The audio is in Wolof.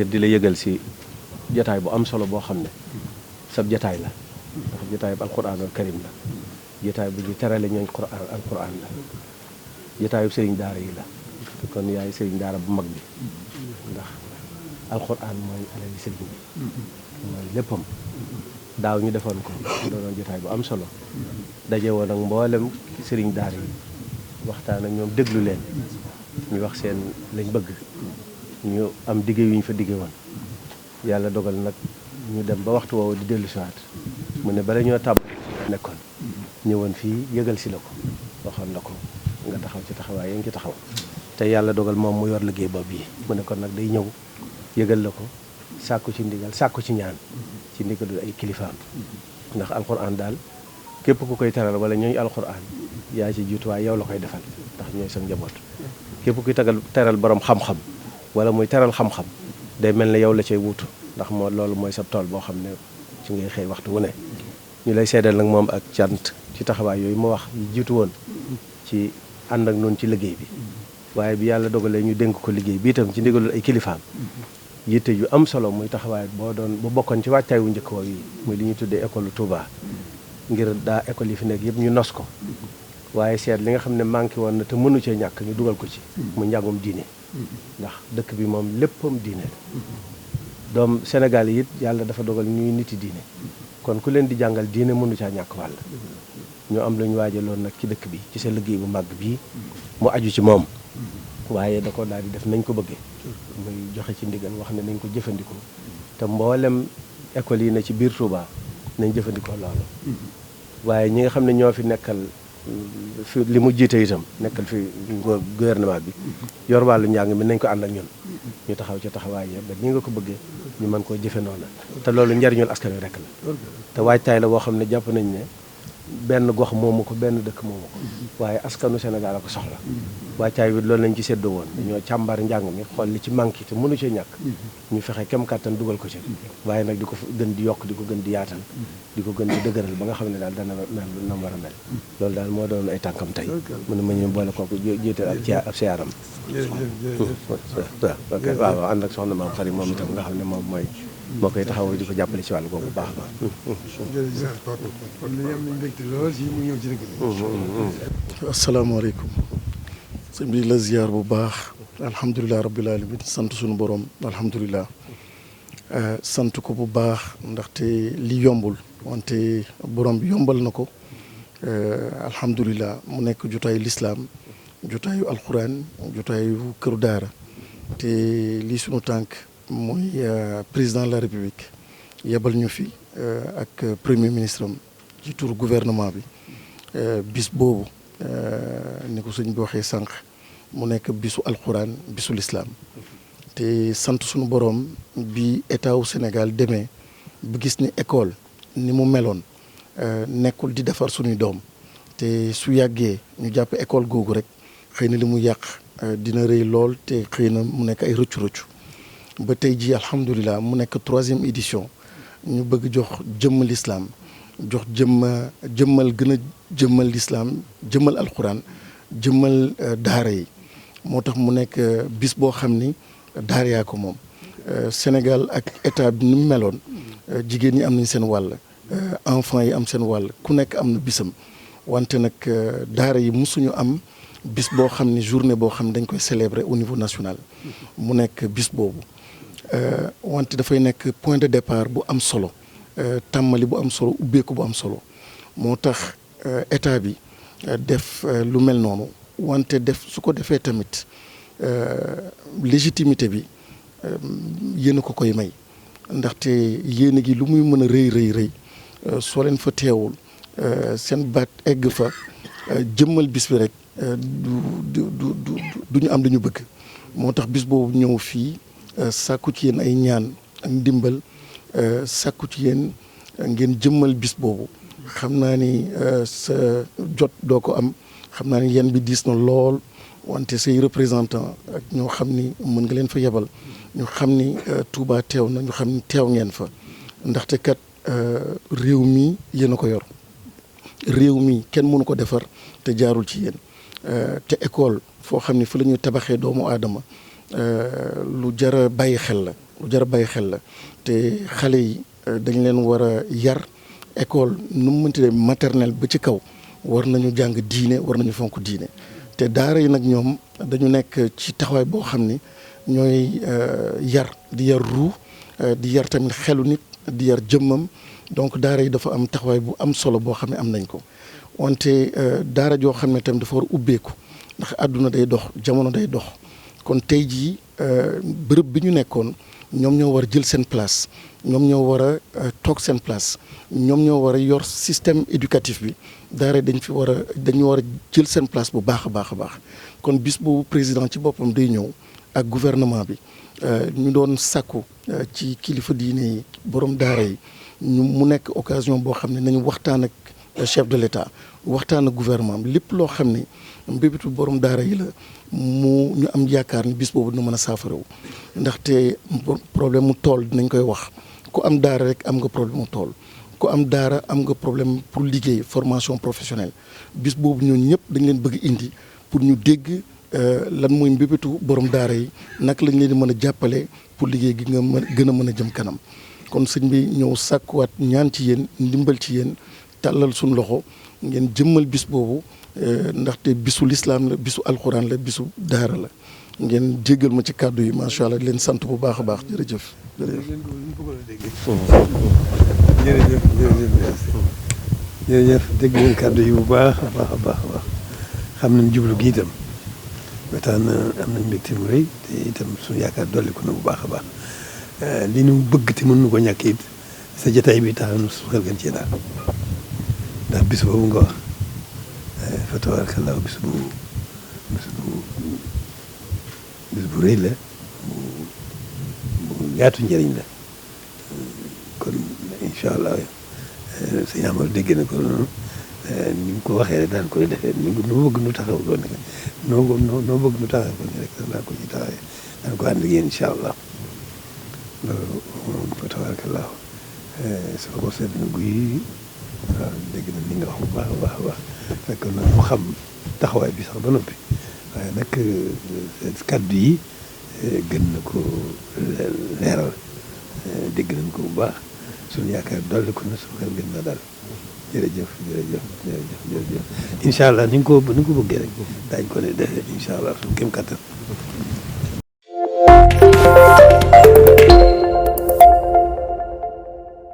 di la yëgal si jataay bu am solo boo xam ne sab jataay la ndax jataay bu alquranul karim la jataay bu ñu terale ñooñ alquran la jataayu sëriñ daara yi la kon yaay sëriñ daara bu mag bi ndax alquran mooy alali sëriñ bi mooy léppam daaw ñu defoon ko doonoon jataay bu am solo daje woon ak mboolem sëriñ daara yi waxtaan ak ñoom déglu leen ñu wax seen lañ bëgg ñu am digge yu ñu fa digge woon yàlla dogal nag ñu dem ba waxtu woowu di dellu siwaat mu ne bala ñoo tàmbali nekkoon ñëwoon fii yëgal si la ko waxoon la ko nga taxaw ci taxawaay yi nga ci taxaw te yàlla dogal moom mu yor liggéey boobu yi mu ne kon nag day ñëw yëgal la ko sàkku ci ndigal sàkku ci ñaan ci ndigalul ay kilifaam ndax alxuraan daal képp ku koy teral wala ñooy alxuraan yaa ci jiitu waaye yow la koy defal ndax ñooy sa njaboot képp kuy teral borom xam-xam wala muy teral xam-xam day mel ne yow la cay wuutu ndax moo loolu mooy sa tool boo xam ne ci ngay xëy waxtu wu ne ñu lay seedal nag moom ak cant ci taxawaay yooyu ma wax yi jiitu woon ci ànd ak noonu ci liggéey bi waaye bi yàlla dogalee ñu dénk ko liggéey bi itam ci ndigalul ay kilifaam yitte yu am solo muy taxawaay bu bokkoon ci wàccaay wu njëkk woowu yi muy li ñuy tuddee école Touba ngir daa école yi fi nekk yëpp ñu nos ko waaye seet li nga xam ne manqué woon na te mënu cee ñàkk ñu dugal ko ci mu njàngum diine ndax dëkk bi moom léppam diine doom Sénégal yi it yàlla dafa dogal ñuy niti diine kon ku leen di jàngal diine mënu caa ñàkk wàll ñu am lu ñu waajaloon nag ci dëkk bi ci sa liggéey bu màgg bii mu aju ci moom waaye da ko daal di def nañ ko bëggee muy joxe ci ndigal wax ne nañ ko jëfandikoo te mboolem école yi ne ci biir Touba nañ jëfandikoo loolu waaye ñi nga xam ne ñoo fi nekkal fi li mu jiite itam nekkal fi gouvernement bi yor wàllu njàng mi nañ ko ànd ak ñun ñu taxaw ci taxawaay yëpp ba ñi nga ko bëggee ñu mën koo jëfe noonu te loolu njariñul askan wi rek la te waajtaay la boo xam ne jàpp nañ ne benn gox moomu ko benn dëkk moomu ko waaye askanu Sénégal a ko soxla waajtaay bi loolu lañ ci séddoo woon dañoo càmbar njàng mi xool li ci manqué te mënu cee ñàkk ñu fexe kem kàttan dugal ko ci waaye nag di ko gën di yokk di ko gën di yaatal di ko gën di dëgëral ba nga xam ne daal dana mel na war a mel loolu daal moo doon ay tànkam tey mu ne ma ñu boole kooku jiital ak ci ab siyaaram waaw ànd ak soxna maam xarit moom itam nga xam ne moom mooy moo koy taxaw di ko jàppale ci wàllu boobu baax na. jërëjëf kon li am nañu mbégte lool si mu ñëw ci dëkk bi. asalaamaaleykum. sëñ bi la ziar bu baax. alhamdulilah rabbil alamin sant suñu borom alhamdulilah. sant ko bu baax ndaxte li yombul wante borom bi yombal na ko. alhamdulilah mu nekk jotaayu lislaam jotaayu alquran jotaayu këru daara te lii sunu tànk. mooy président de la république yebal ñu fi ak premier ministre am ci turu gouvernement bi bis boobu ni ko sëñ bi waxee sànq mu nekk bisu alxuraan bisu lislaam te sant suñu boroom bi état wu Sénégal demee bu gis ni école ni mu meloon nekkul di defar suñuy doom te su yàggee ñu jàpp école googu rek xëy na li mu yàq dina rëy lool te xëy na mu nekk ay rëccu-rëccu ba tey jii alhamdulilah mu nekk 3e édition ñu bëgg jox jëmm lislaam jox jëmmal gën a jëmmal lislaam jëmmal alxuraan jëmmal daara yi moo tax mu nekk bis boo xam ni daara yaa ko moom Sénégal ak état bi ni mu meloon jigéen ñi am nañ seen wàll enfants yi am seen wàll ku nekk am na bisam wante nag daara yi musuñu am bis boo xam ni journée boo xam ne dañ koy célébrer au niveau national mu nekk bis boobu wante dafay nekk point de départ bu am solo tàmmali bu am solo ubbeeku bu am solo moo tax état bi def lu mel noonu wante su ko defee tamit légitimité bi yéen a ko koy may ndaxte yéen gi lu muy mën a rëy soo leen fa teewul seen baat egg fa jëmmal bis bi rek du ñu am lu ñu bëgg moo tax bis boobu ñëw fii sàkku ci yéen ay ñaan ak ndimbal sàkku ci yéen ngeen jëmmal bis boobu xam naa ni sa jot doo ko am xam naa ni yan bi diis na lool wante say représentant ak ñoo xam ni mën nga leen fa yebal ñu xam ni Touba teew na ñu xam ni teew ngeen fa ndaxte kat réew mi yéen a ko yor réew mi kenn mënu ko defar te jaarul ci yéen te école foo xam ne fa la ñuy tabaxee doomu aadama lu jar a bàyyi xel la lu jar a bàyyi xel la te xale yi dañ leen war a yar école nu mu mënti maternelle ba ci kaw war nañu jàng diine war nañu fonk diine te daara yi nag ñoom dañu nekk ci taxawaay boo xam ni ñooy yar di yar ruu di yar tamit xelu nit di yar jëmmam donc daara yi dafa am taxawaay bu am solo boo xam ne am nañ ko wante daara joo xam ne tamit dafa war a ubbeeku ndax àdduna day dox jamono day dox kon tey jii bërëb bi ñu nekkoon ñoom ñoo war a jël seen place ñoom ñoo war a toog seen place ñoom ñoo war a yor système éducatif bi daara dañu war a jël seen place bu baax a baax a baax kon bis boobu président ci boppam day ñëw ak gouvernement bi ñu doon sàkku ci kilifa diine yi borom daara yi mu nekk occasion boo xam ne nañu waxtaan ak chef de l'État waxtaan ak gouvernement bi lépp loo xam ne mbébétu borom daara yi la ñu am yaakaar ni bis boobu dina mën a saafarawu ndaxte problème mu tool dinañ koy wax ku am daara rek am nga problème mu tool ku am daara am nga problème pour liggéey formation professionnelle bis boobu ñooñu ñëpp dañ leen bëgg indi pour ñu dégg lan mooy mbébétu borom daara yi naka lañ leen di mën a jàppale pour liggéey gi nga gën a mën a jëm kanam kon sëñ bi ñëw sàkkuwaat ñaan ci yéen ndimbal ci yéen tàllal suñu loxo ngeen jëmmal bis boobu ndaxte bisu lislaam la bisu alxuraan la bisu daara la ngeen jéggal ma ci kàddu yi macha allah leen sant bu baax a baax jërëjëf. jërëjëf dégg ngeen kàddu yi bu baax a baax a baax a baax xam nañ jublu gi itam ba tax na am nañ mbégte mu rëy te itam suñu yaakaar dolli ko na bu baax a baax li ñu bëgg te mën nu ko ñàkk it sa jotaay bi tax na su xel gën cee daal ndax bis boobu nga wax fa tabarakallah bis bu rëy la bu yaatu njëriñ la kon incha allah sëñ Amadou dégg na ko noonu ni mu ko waxee rek daan koy defee noo bëgg nu taxaw ko ne noo bëgg nu taxaw ko ne rek daan ko ci taxawee daan ko ànd ak yéen incha allah loolu moom fa tabarakallah sama ko seet na guy waaw dégg na li nga wax bu baax a baax a baax fekk na mu xam taxawaay bi sax ba noppi waaye nag kàddu yi gën na ko leeral dégg nañ ko bu baax suñu yaakaar dolli ko na suñu xel gën na daal jërëjëf incha allah ni nga ko bëggee rek daañu ko ne defee incha allah suñu kéem kattan.